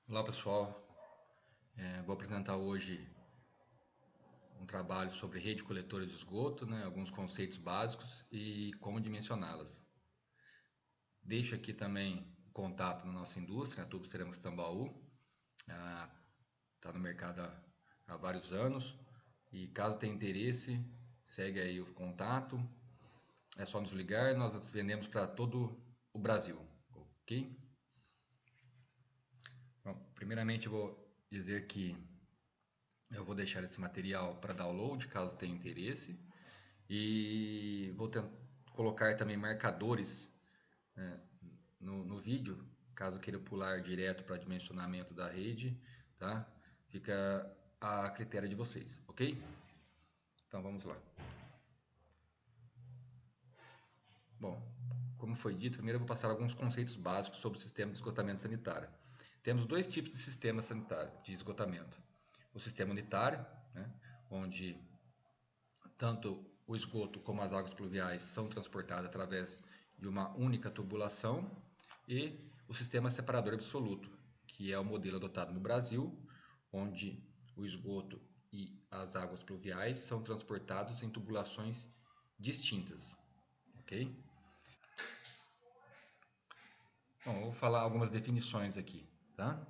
Olá pessoal, vou apresentar hoje um trabalho sobre rede coletora de esgoto, alguns conceitos básicos e como dimensioná-las. Deixo aqui também o contato na nossa indústria, a Tubos Cerâmicos Tambaú, está no mercado há vários anos e caso tenha interesse, segue aí o contato, é só nos ligar, nós vendemos para todo o Brasil, ok? Bom, primeiramente eu vou dizer que eu vou deixar esse material para download, caso tenha interesse. E vou colocar também marcadores, né, no vídeo, caso queira pular direto para dimensionamento da rede, tá? Fica a critério de vocês, ok? Então vamos lá. Bom, como foi dito, primeiro eu vou passar alguns conceitos básicos sobre o sistema de esgotamento sanitário. Temos dois tipos de sistema sanitário de esgotamento. O sistema unitário, né, onde tanto o esgoto como as águas pluviais são transportadas através de uma única tubulação, e o sistema separador absoluto, que é o modelo adotado no Brasil, onde o esgoto e as águas pluviais são transportados em tubulações distintas. Ok? Bom, vou falar algumas definições aqui. Tá?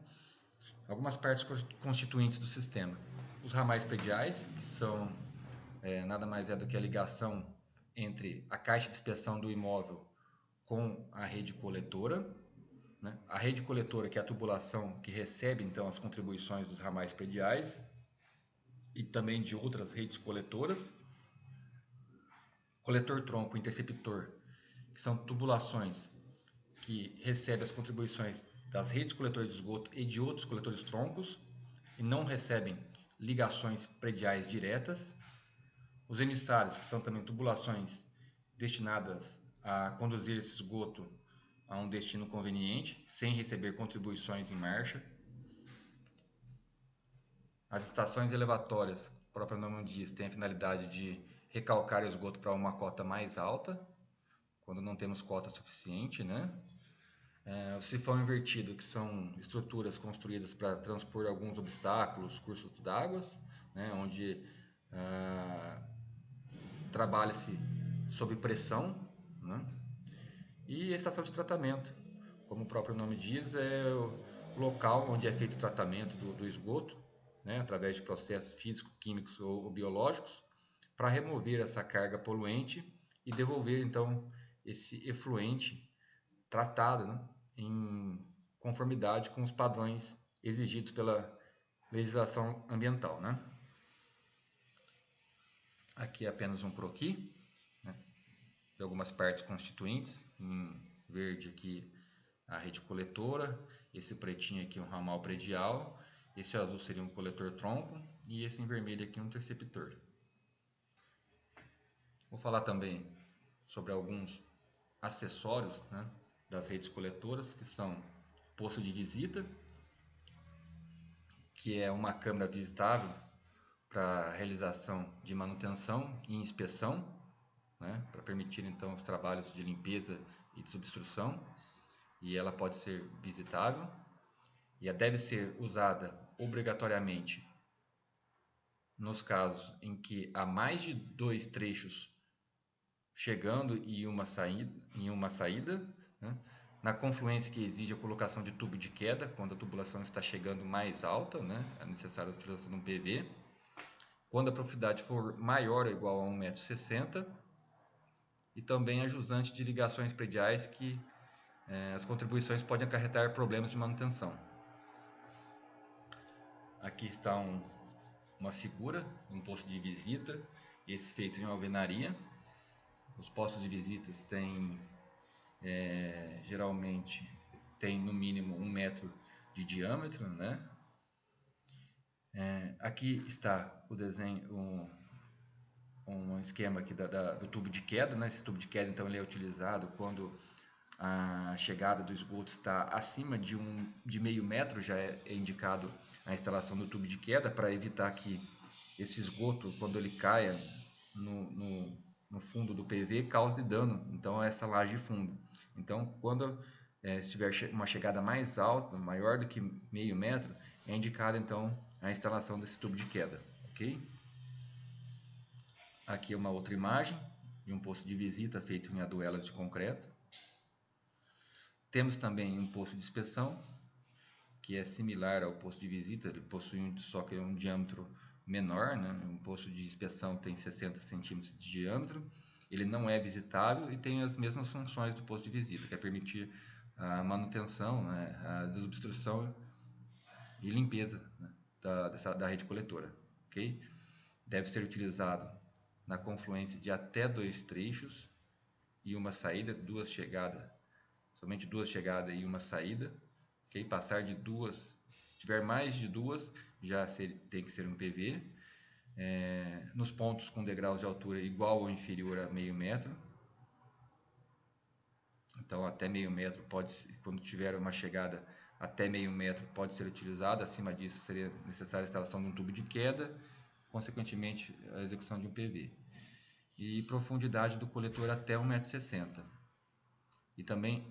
Algumas partes constituintes do sistema. Os ramais prediais, que são nada mais é do que a ligação entre a caixa de inspeção do imóvel com a rede coletora, né? A rede coletora, que é a tubulação que recebe então as contribuições dos ramais prediais e também de outras redes coletoras. Coletor tronco e interceptor, que são tubulações que recebem as contribuições das redes coletoras de esgoto e de outros coletores troncos e não recebem ligações prediais diretas. Os emissários, que são também tubulações destinadas a conduzir esse esgoto a um destino conveniente, sem receber contribuições em marcha. As estações elevatórias, o próprio nome diz, têm a finalidade de recalcar o esgoto para uma cota mais alta, quando não temos cota suficiente, né? O sifão invertido, que são estruturas construídas para transpor alguns obstáculos, cursos d'água, né? Onde trabalha-se sob pressão, né? E a estação de tratamento, como o próprio nome diz, é o local onde é feito o tratamento do esgoto, né, através de processos físicos, químicos ou biológicos, para remover essa carga poluente e devolver então esse efluente tratado, né, em conformidade com os padrões exigidos pela legislação ambiental, né? Aqui é apenas um croquis, né, de algumas partes constituintes, em verde aqui a rede coletora, esse pretinho aqui um ramal predial, esse azul seria um coletor tronco e esse em vermelho aqui um interceptor. Vou falar também sobre alguns acessórios, né, das redes coletoras, que são posto de visita, que é uma câmara visitável para realização de manutenção e inspeção, né, para permitir então os trabalhos de limpeza e de substrução, e ela pode ser visitável e deve ser usada obrigatoriamente nos casos em que há mais de dois trechos chegando em uma saída, né? Na confluência que exige a colocação de tubo de queda, quando a tubulação está chegando mais alta, né? É necessária a utilização de um PV. Quando a profundidade for maior ou igual a 1,60 m, e também a jusante de ligações prediais que as contribuições podem acarretar problemas de manutenção. Aqui está uma figura, um posto de visita, esse feito em alvenaria. Os postos de visitas têm, geralmente, tem no mínimo 1 m de diâmetro, né? Aqui está o desenho, um esquema aqui do tubo de queda, né? Esse tubo de queda, então, ele é utilizado quando a chegada do esgoto está acima de meio metro, já é indicado a instalação do tubo de queda para evitar que esse esgoto, quando ele caia no fundo do PV, cause dano, então, a essa laje de fundo. Então, quando Se tiver uma chegada mais alta, maior do que meio metro, é indicada então a instalação desse tubo de queda, ok? Aqui é uma outra imagem de um posto de visita feito em aduelas de concreto. Temos também um posto de inspeção, que é similar ao posto de visita, ele possui só que um diâmetro menor, né? Um posto de inspeção tem 60 centímetros de diâmetro, ele não é visitável e tem as mesmas funções do posto de visita, que é permitir a manutenção, né? A desobstrução e limpeza, né? da rede coletora, ok? Deve ser utilizado na confluência de até 2 trechos e uma saída, duas chegadas, somente duas chegadas e uma saída, ok? Passar de duas, se tiver mais de duas, tem que ser um PV. Nos pontos com degraus de altura igual ou inferior a meio metro, então até meio metro pode, quando tiver uma chegada até meio metro pode ser utilizado, acima disso seria necessária a instalação de um tubo de queda, consequentemente a execução de um PV. E profundidade do coletor até 1,60 m. E também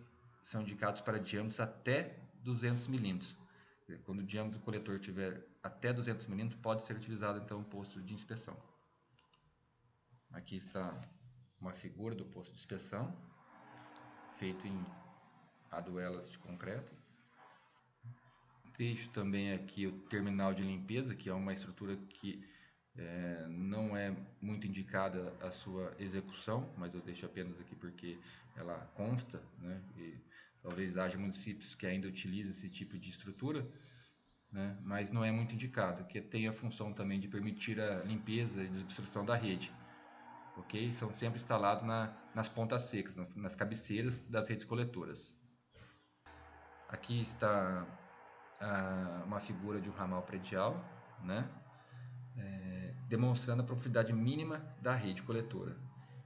são indicados para diâmetros até 200 milímetros. Quando o diâmetro do coletor tiver até 200 milímetros, pode ser utilizado então um posto de inspeção. Aqui está uma figura do posto de inspeção, feito em aduelas de concreto. Vejo também aqui o terminal de limpeza, que é uma estrutura que não é muito indicada a sua execução, mas eu deixo apenas aqui porque ela consta, né? E talvez haja municípios que ainda utilizem esse tipo de estrutura, né? Mas não é muito indicado, que tem a função também de permitir a limpeza e desobstrução da rede. Ok? São sempre instalados nas pontas secas, nas cabeceiras das redes coletoras. Aqui está uma figura de um ramal predial, né? Demonstrando a profundidade mínima da rede coletora.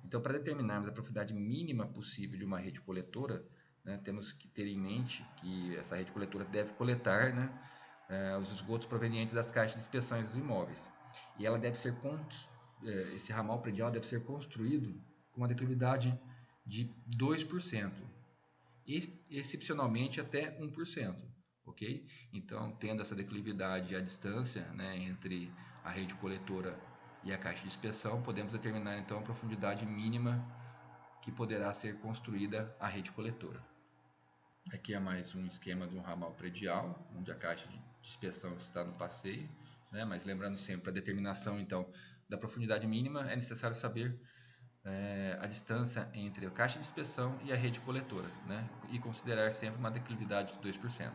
Então, para determinarmos a profundidade mínima possível de uma rede coletora, né, temos que ter em mente que essa rede coletora deve coletar, né, os esgotos provenientes das caixas de inspeções dos imóveis. E ela deve ser esse ramal predial deve ser construído com uma declividade de 2%, excepcionalmente até 1%, ok? Então, tendo essa declividade e a distância, né, entre a rede coletora e a caixa de inspeção, podemos determinar então a profundidade mínima que poderá ser construída a rede coletora. Aqui é mais um esquema de um ramal predial, onde a caixa de inspeção está no passeio, né? Mas lembrando sempre, a determinação então da profundidade mínima é necessário saber a distância entre a caixa de inspeção e a rede coletora, né? E considerar sempre uma declividade de 2%.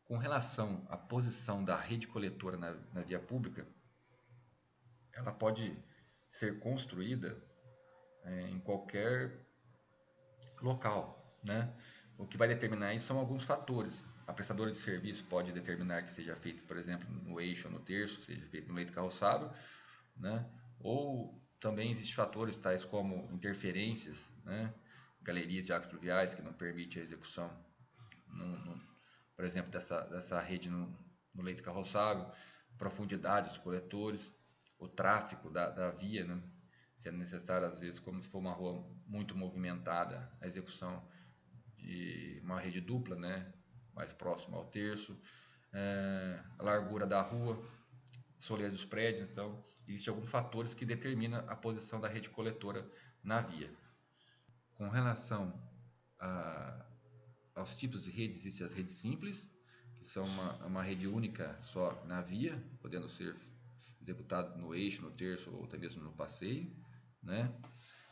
Com relação à posição da rede coletora na via pública, ela pode ser construída em qualquer local, né? O que vai determinar isso são alguns fatores. A prestadora de serviço pode determinar que seja feito, por exemplo, no eixo ou no terço, seja feito no leito carroçável, né? Ou também existem fatores tais como interferências, né? Galerias de águas pluviais que não permitem a execução, por exemplo, dessa rede no leito carroçável, profundidade dos coletores, o tráfego da via, né? Se é necessário, às vezes, como se for uma rua muito movimentada, a execução de uma rede dupla, né? Mais próximo ao terço, a largura da rua, soleira dos prédios. Então, existem alguns fatores que determinam a posição da rede coletora na via. Com relação aos tipos de redes, existem as redes simples, que são uma rede única só na via, podendo ser executado no eixo, no terço ou até mesmo no passeio, né?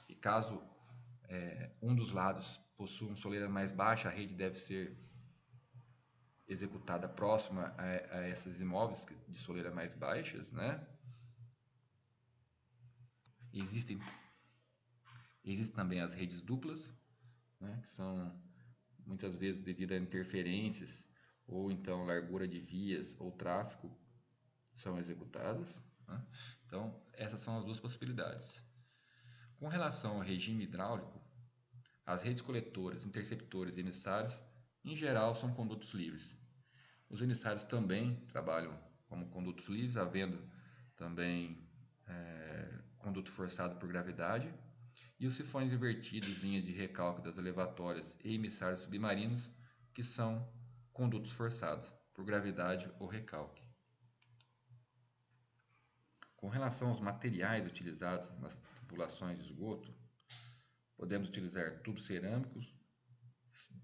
E caso um dos lados possua uma soleira mais baixa, a rede deve ser executada próxima a esses imóveis de soleira mais baixas, né? Existem, existem também as redes duplas, né? Que são muitas vezes devido a interferências ou então largura de vias ou tráfego são executadas, né? Então, essas são as duas possibilidades. Com relação ao regime hidráulico, as redes coletoras, interceptores e emissários, em geral, são condutos livres. Os emissários também trabalham como condutos livres, havendo também conduto forçado por gravidade, e os sifões invertidos, linhas de recalque das elevatórias e emissários submarinos, que são condutos forçados por gravidade ou recalque. Com relação aos materiais utilizados nas tubulações de esgoto, podemos utilizar tubos cerâmicos,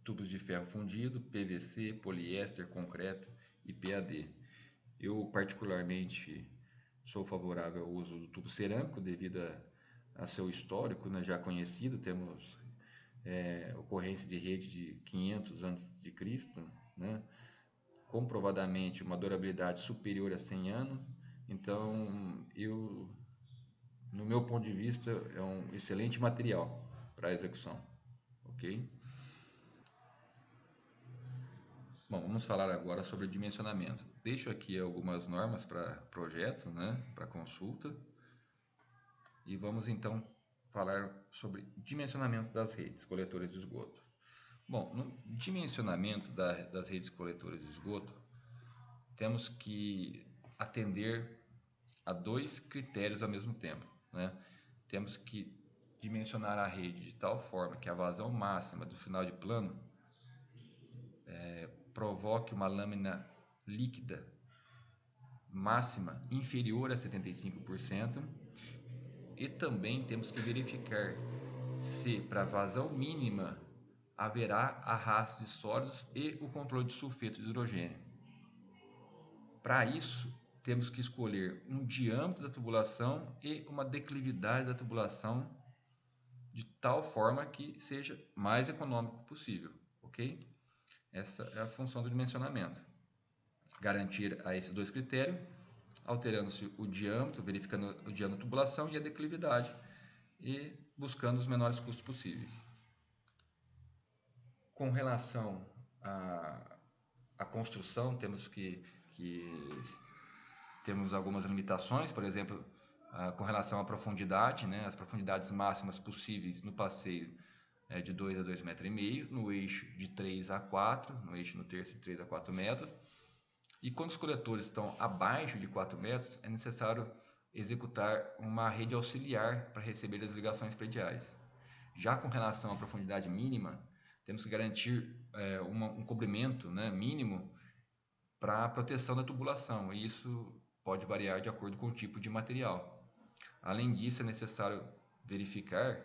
tubos de ferro fundido, PVC, poliéster, concreto e PAD. Eu particularmente sou favorável ao uso do tubo cerâmico devido a seu histórico, né, já conhecido. Temos ocorrência de rede de 500 a.C., né, comprovadamente uma durabilidade superior a 100 anos. Então, no meu ponto de vista, é um excelente material para a execução, ok? Bom, vamos falar agora sobre dimensionamento. Deixo aqui algumas normas para projeto, né, para consulta, e vamos então falar sobre dimensionamento das redes coletoras de esgoto. Bom, no dimensionamento das redes coletoras de esgoto, temos que atender a dois critérios ao mesmo tempo, né? Temos que dimensionar a rede de tal forma que a vazão máxima do final de plano provoque uma lâmina líquida máxima inferior a 75%, e também temos que verificar se para a vazão mínima haverá arrasto de sólidos e o controle de sulfeto de hidrogênio. Para isso, temos que escolher um diâmetro da tubulação e uma declividade da tubulação de tal forma que seja mais econômico possível, ok? Essa é a função do dimensionamento. Garantir a esses dois critérios, alterando-se o diâmetro, verificando o diâmetro da tubulação e a declividade, e buscando os menores custos possíveis. Com relação à construção, temos algumas limitações, por exemplo, com relação à profundidade, né? As profundidades máximas possíveis no passeio é de 2 a 2,5 metros, no eixo de 3 a 4, no eixo no terço de 3 a 4 metros. E quando os coletores estão abaixo de 4 metros, é necessário executar uma rede auxiliar para receber as ligações prediais. Já com relação à profundidade mínima, temos que garantir um cobrimento, né, mínimo para a proteção da tubulação, e isso pode variar de acordo com o tipo de material. Além disso, é necessário verificar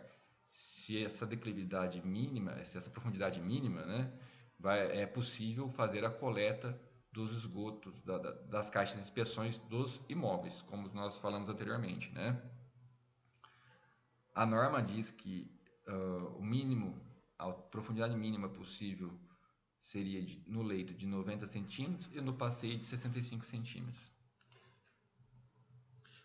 se essa declividade mínima, se essa profundidade mínima, né, é possível fazer a coleta dos esgotos, das caixas de inspeções dos imóveis, como nós falamos anteriormente, né? A norma diz que a profundidade mínima possível seria no leito de 90 centímetros e no passeio de 65 centímetros.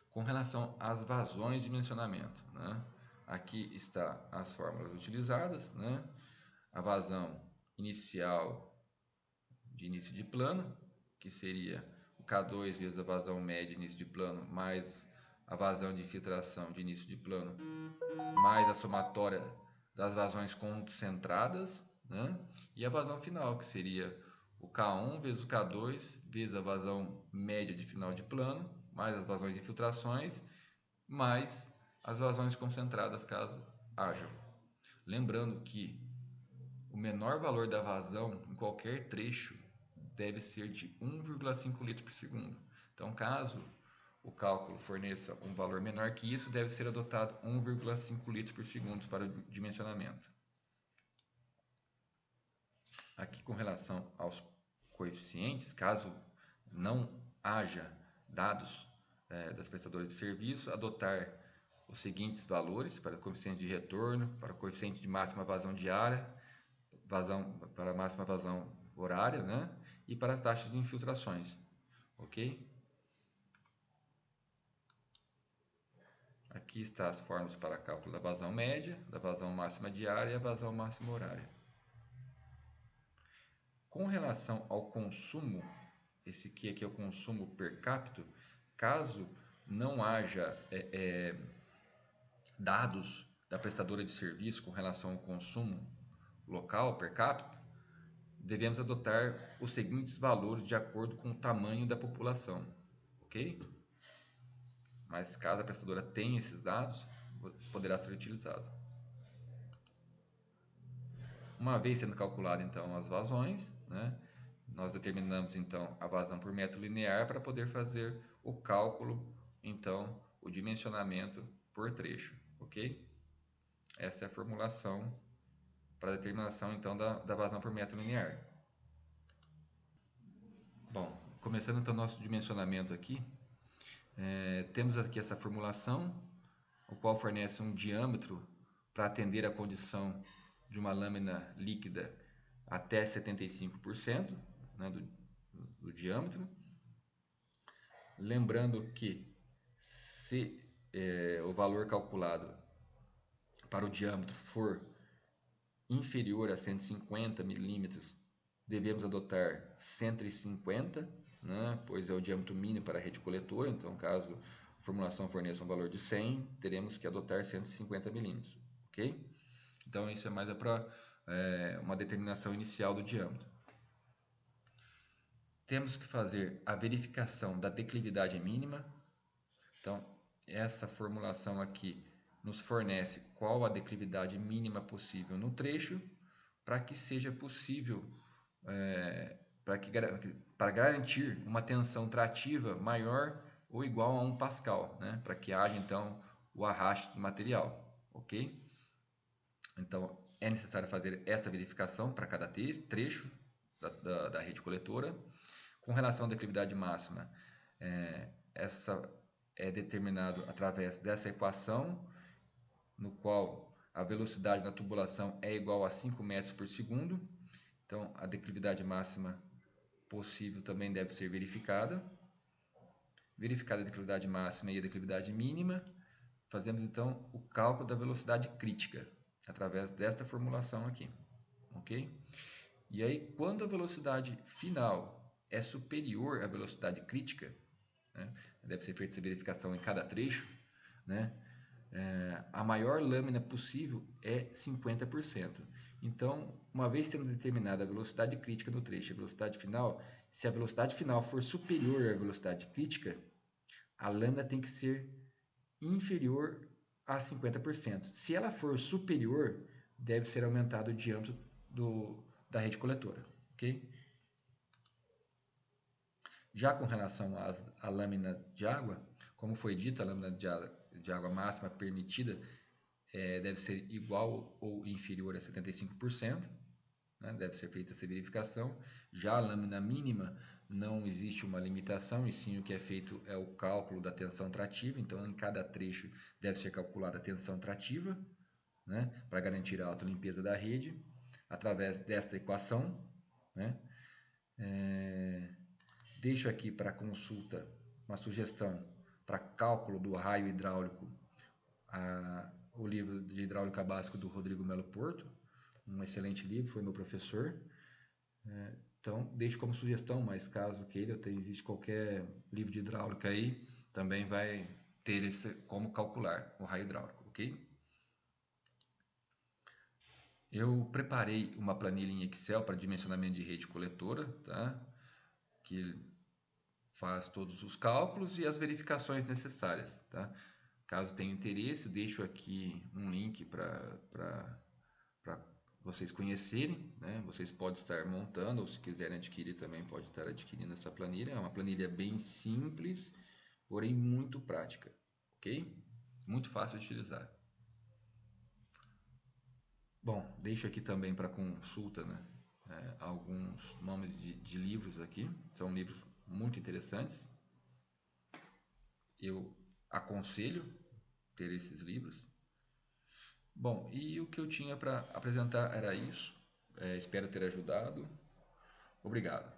Com relação às vazões de dimensionamento, né? Aqui está as fórmulas utilizadas, né? A vazão inicial de início de plano, que seria o K2 vezes a vazão média de início de plano, mais a vazão de infiltração de início de plano, mais a somatória das vazões concentradas, né? E a vazão final, que seria o K1 vezes o K2 vezes a vazão média de final de plano, mais as vazões de infiltrações, mais as vazões concentradas, caso hajam. Lembrando que o menor valor da vazão em qualquer trecho deve ser de 1,5 litros por segundo. Então, caso o cálculo forneça um valor menor que isso, deve ser adotado 1,5 litros por segundo para o dimensionamento. Aqui, com relação aos coeficientes, caso não haja dados das prestadoras de serviço, adotar os seguintes valores para o coeficiente de retorno, para o coeficiente de máxima vazão diária, para a máxima vazão horária, né? E para as taxas de infiltrações, ok? Aqui está as fórmulas para cálculo da vazão média, da vazão máxima diária e a vazão máxima horária. Com relação ao consumo, esse aqui é o consumo per capita, caso não haja dados da prestadora de serviço com relação ao consumo local per capita, devemos adotar os seguintes valores de acordo com o tamanho da população, ok? Mas caso a prestadora tenha esses dados, poderá ser utilizado. Uma vez sendo calculado então as vazões, né, nós determinamos então a vazão por metro linear para poder fazer o cálculo, então o dimensionamento por trecho, ok? Essa é a formulação para a determinação então da vazão por metro linear. Bom, começando então nosso dimensionamento aqui, temos aqui essa formulação, o qual fornece um diâmetro para atender a condição de uma lâmina líquida até 75%, né, do diâmetro. Lembrando que se o valor calculado para o diâmetro for inferior a 150 milímetros, devemos adotar 150, né, pois é o diâmetro mínimo para a rede coletora. Então, caso a formulação forneça um valor de 100, teremos que adotar 150 milímetros, ok? Então, isso é mais para uma determinação inicial do diâmetro. Temos que fazer a verificação da declividade mínima. Então, essa formulação aqui nos fornece qual a declividade mínima possível no trecho, para que seja possível, para garantir uma tensão trativa maior ou igual a 1 pascal, né? Para que haja então o arraste do material, ok? Então, é necessário fazer essa verificação para cada trecho da rede coletora. Com relação à declividade máxima, essa é determinado através dessa equação, no qual a velocidade na tubulação é igual a 5 metros por segundo. Então, a declividade máxima possível também deve ser verificada. Verificada a declividade máxima e a declividade mínima, fazemos então o cálculo da velocidade crítica, através desta formulação aqui, ok? E aí, quando a velocidade final é superior à velocidade crítica, né, deve ser feita essa verificação em cada trecho, né, a maior lâmina possível é 50%. Então, uma vez tendo determinada a velocidade crítica do trecho, a velocidade final, se a velocidade final for superior à velocidade crítica, a lâmina tem que ser inferior a 50%. Se ela for superior, deve ser aumentado o diâmetro da rede coletora, ok? Já com relação à lâmina de água, como foi dito, a lâmina de água máxima permitida deve ser igual ou inferior a 75%, né? Deve ser feita essa verificação. Já a lâmina mínima, não existe uma limitação, e sim o que é feito é o cálculo da tensão trativa. Então, em cada trecho deve ser calculada a tensão trativa, né, para garantir a autolimpeza da rede, através desta equação, né? Deixo aqui para consulta uma sugestão para cálculo do raio hidráulico, o livro de hidráulica básica do Rodrigo Melo Porto, um excelente livro, foi meu professor. Então, deixo como sugestão, mas caso queira, existe qualquer livro de hidráulica aí, também vai ter esse, como calcular o raio hidráulico, ok? Eu preparei uma planilha em Excel para dimensionamento de rede coletora, tá? Que faz todos os cálculos e as verificações necessárias, tá? Caso tenha interesse, deixo aqui um link para vocês conhecerem, né? Vocês podem estar montando, ou se quiserem adquirir também pode estar adquirindo essa planilha. É uma planilha bem simples, porém muito prática, ok? Muito fácil de utilizar. Bom, deixo aqui também para consulta, né, alguns nomes de livros aqui. São livros muito interessantes. Eu aconselho ter esses livros. Bom, e o que eu tinha para apresentar era isso. Espero ter ajudado. Obrigado.